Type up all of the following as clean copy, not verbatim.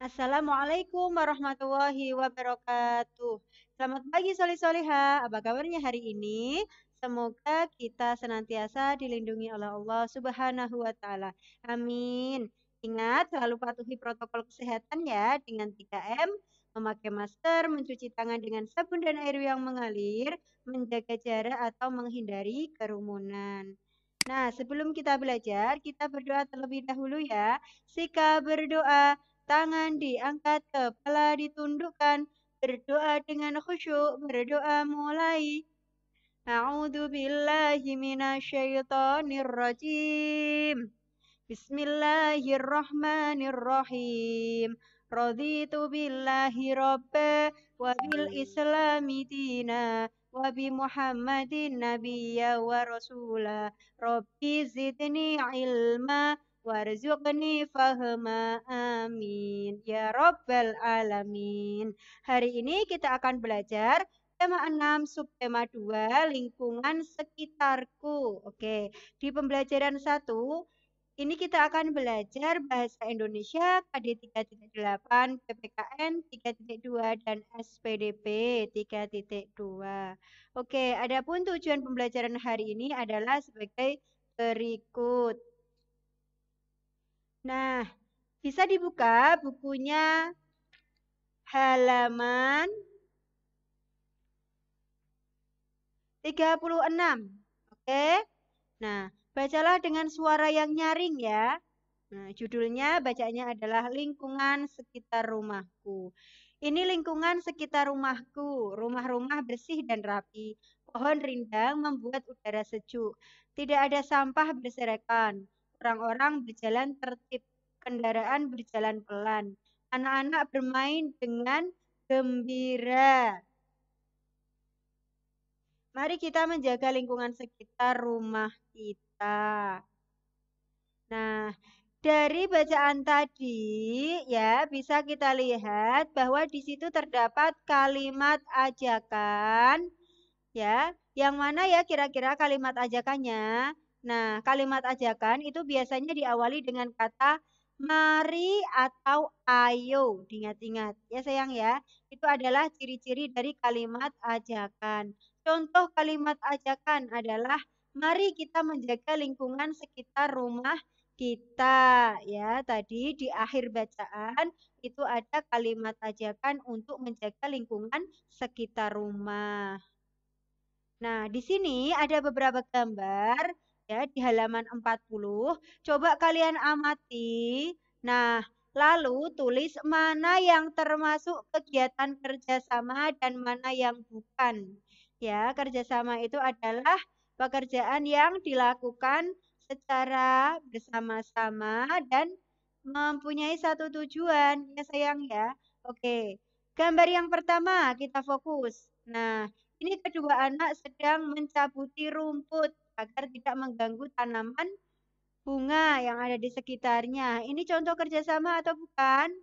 Assalamualaikum warahmatullahi wabarakatuh. Selamat pagi Solih-Soliha. Apa kabarnya hari ini? Semoga kita senantiasa dilindungi oleh Allah Subhanahu wa taala. Amin. Ingat selalu patuhi protokol kesehatan ya dengan 3M, memakai masker, mencuci tangan dengan sabun dan air yang mengalir, menjaga jarak atau menghindari kerumunan. Nah, sebelum kita belajar, kita berdoa terlebih dahulu ya. Sikap berdoa. Tangan diangkat, kepala ditundukkan, berdoa dengan khusyuk, berdoa mulai. A'udzu billahi minasyaitonir rajim. Bismillahirrahmanirrahim. Raditu billahi rabba wa bil islami dina wa bi Muhammadin nabiyya wa rasula. Rabbi zidni ilma warzuqni fahma amin ya rabbal alamin. Hari ini kita akan belajar tema 6 subtema 2 lingkungan sekitarku. Oke, di pembelajaran 1 ini kita akan belajar bahasa Indonesia KD 3.8, PPKN 3.2, dan SPDP 3.2. Oke, adapun tujuan pembelajaran hari ini adalah sebagai berikut. Nah, bisa dibuka bukunya halaman 36. Oke. Nah, bacalah dengan suara yang nyaring ya. Nah, judulnya bacanya adalah lingkungan sekitar rumahku. Ini lingkungan sekitar rumahku. Rumah-rumah bersih dan rapi. Pohon rindang membuat udara sejuk. Tidak ada sampah berserakan. Orang-orang berjalan tertib. Kendaraan berjalan pelan. Anak-anak bermain dengan gembira. Mari kita menjaga lingkungan sekitar rumah kita. Nah, dari bacaan tadi ya bisa kita lihat bahwa di situ terdapat kalimat ajakan ya. Yang mana ya kira-kira kalimat ajakannya? Nah, kalimat ajakan itu biasanya diawali dengan kata mari atau ayo. Ingat-ingat ya sayang ya. Itu adalah ciri-ciri dari kalimat ajakan. Contoh kalimat ajakan adalah mari kita menjaga lingkungan sekitar rumah kita ya. Tadi di akhir bacaan itu ada kalimat ajakan untuk menjaga lingkungan sekitar rumah. Nah, di sini ada beberapa gambar ya di halaman 40. Coba kalian amati. Nah, lalu tulis mana yang termasuk kegiatan kerjasama dan mana yang bukan. Ya, kerjasama itu adalah pekerjaan yang dilakukan secara bersama-sama dan mempunyai satu tujuan. Ya, sayang ya. Oke. Gambar yang pertama kita fokus. Nah, ini kedua anak sedang mencabuti rumput agar tidak mengganggu tanaman bunga yang ada di sekitarnya. Ini contoh kerjasama atau bukan?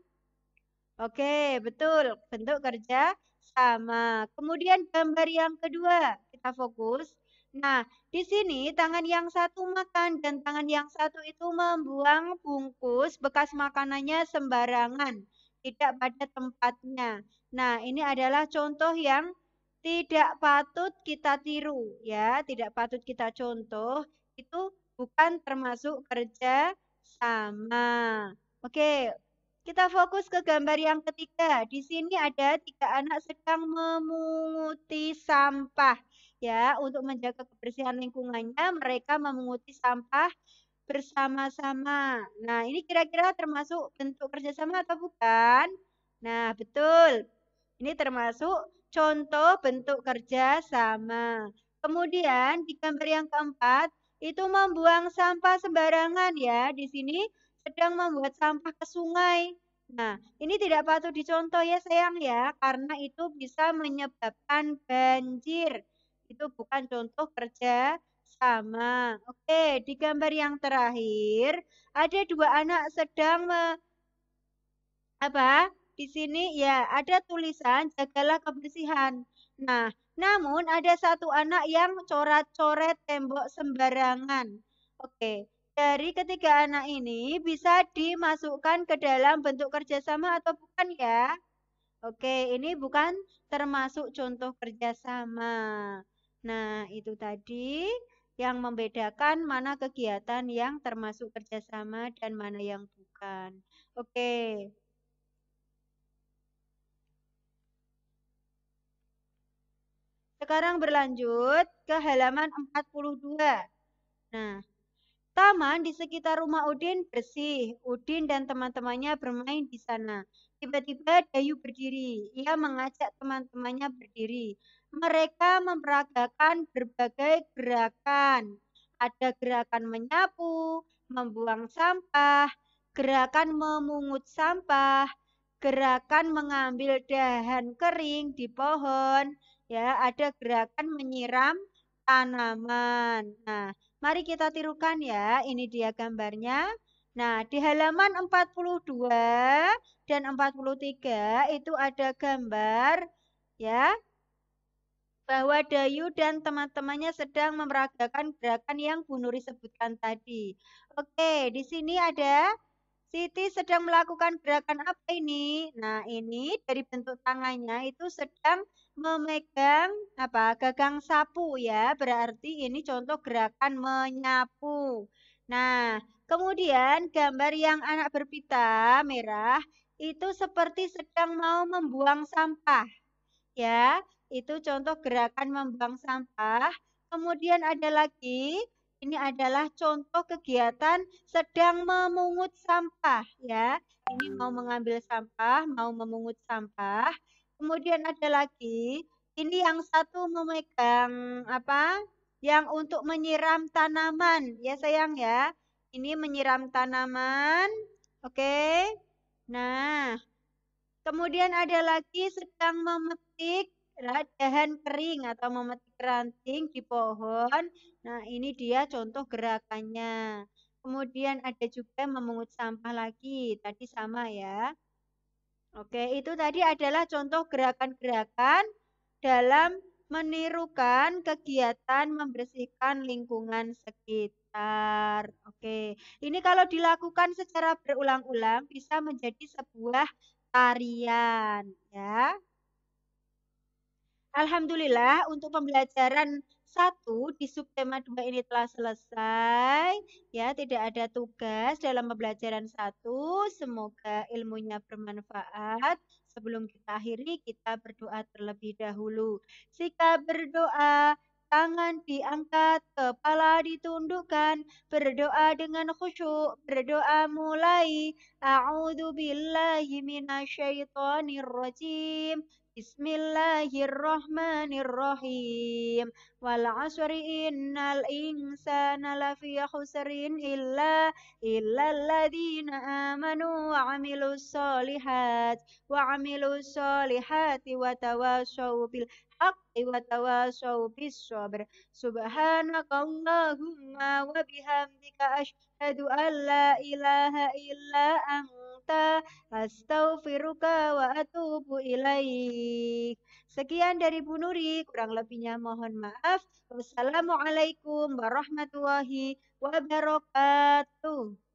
Oke, betul. Bentuk kerja sama. Kemudian gambar yang kedua, kita fokus. Nah, di sini tangan yang satu makan dan tangan yang satu itu membuang bungkus bekas makanannya sembarangan, tidak pada tempatnya. Nah, ini adalah contoh yang tidak patut kita tiru, ya, tidak patut kita contoh. Itu bukan termasuk kerja sama. Oke, kita fokus ke gambar yang ketiga. Di sini ada 3 anak sedang memunguti sampah. Ya, untuk menjaga kebersihan lingkungannya, mereka memunguti sampah bersama-sama. Nah, ini kira-kira termasuk bentuk kerjasama atau bukan? Nah, betul. Ini termasuk contoh bentuk kerja sama. Kemudian di gambar yang keempat, itu membuang sampah sembarangan ya. Di sini sedang membuat sampah ke sungai. Nah, ini tidak patut dicontoh ya sayang ya, karena itu bisa menyebabkan banjir. Itu bukan contoh kerja sama. Oke, di gambar yang terakhir, ada 2 anak sedang apa? Di sini ya ada tulisan jagalah kebersihan. Nah, namun ada satu anak yang coret-coret tembok sembarangan. Oke, dari ketiga anak ini bisa dimasukkan ke dalam bentuk kerjasama atau bukan ya? Oke, ini bukan termasuk contoh kerjasama. Nah, itu tadi yang membedakan mana kegiatan yang termasuk kerjasama dan mana yang bukan. Oke, sekarang berlanjut ke halaman 42. Nah, taman di sekitar rumah Udin bersih. Udin dan teman-temannya bermain di sana. Tiba-tiba Dayu berdiri. Ia mengajak teman-temannya berdiri. Mereka memperagakan berbagai gerakan. Ada gerakan menyapu, membuang sampah, gerakan memungut sampah, gerakan mengambil dahan kering di pohon, ya, ada gerakan menyiram tanaman. Nah, mari kita tirukan ya, ini dia gambarnya. Nah, di halaman 42 dan 43 itu ada gambar ya bahwa Dayu dan teman-temannya sedang memeragakan gerakan yang Bu Nuri sebutkan tadi. Oke, di sini ada Siti sedang melakukan gerakan apa ini? Nah, ini dari bentuk tangannya itu sedang memegang apa? Gagang sapu ya. Berarti ini contoh gerakan menyapu. Nah, kemudian gambar yang anak berpita merah itu seperti sedang mau membuang sampah ya. Itu contoh gerakan membuang sampah. Kemudian ada lagi, ini adalah contoh kegiatan sedang memungut sampah ya. Ini mau mengambil sampah, mau memungut sampah. Kemudian ada lagi, ini yang satu memegang apa? Yang untuk menyiram tanaman ya sayang ya. Ini menyiram tanaman. Oke. Nah, kemudian ada lagi sedang memetik dahan kering atau memetik ranting di pohon. Nah, ini dia contoh gerakannya. Kemudian ada juga memungut sampah lagi. Tadi sama ya. Oke, itu tadi adalah contoh gerakan-gerakan dalam menirukan kegiatan membersihkan lingkungan sekitar. Oke, ini kalau dilakukan secara berulang-ulang bisa menjadi sebuah tarian, ya. Alhamdulillah untuk pembelajaran satu di subtema 2 ini telah selesai. Ya, tidak ada tugas dalam pembelajaran satu. Semoga ilmunya bermanfaat. Sebelum kita akhiri, kita berdoa terlebih dahulu. Jika berdoa, tangan diangkat, kepala ditundukkan, berdoa dengan khusyuk, berdoa mulai. A'udzu billahi minasyaitonir rajim. Bismillahirrahmanirrahim. Wal 'asri innal insana lafi khusrin illal ladzina amanu wa 'amilus solihati wa tawassaw bil haqqi wa tawassaw bis sabr. Subhanakallahumma wa bihamdika asyhadu an la ilaha illa anta astaghfiruka wa atubu ilaik. Sekian dari Bu Nuri, kurang lebihnya mohon maaf. Wassalamualaikum warahmatullahi wabarakatuh.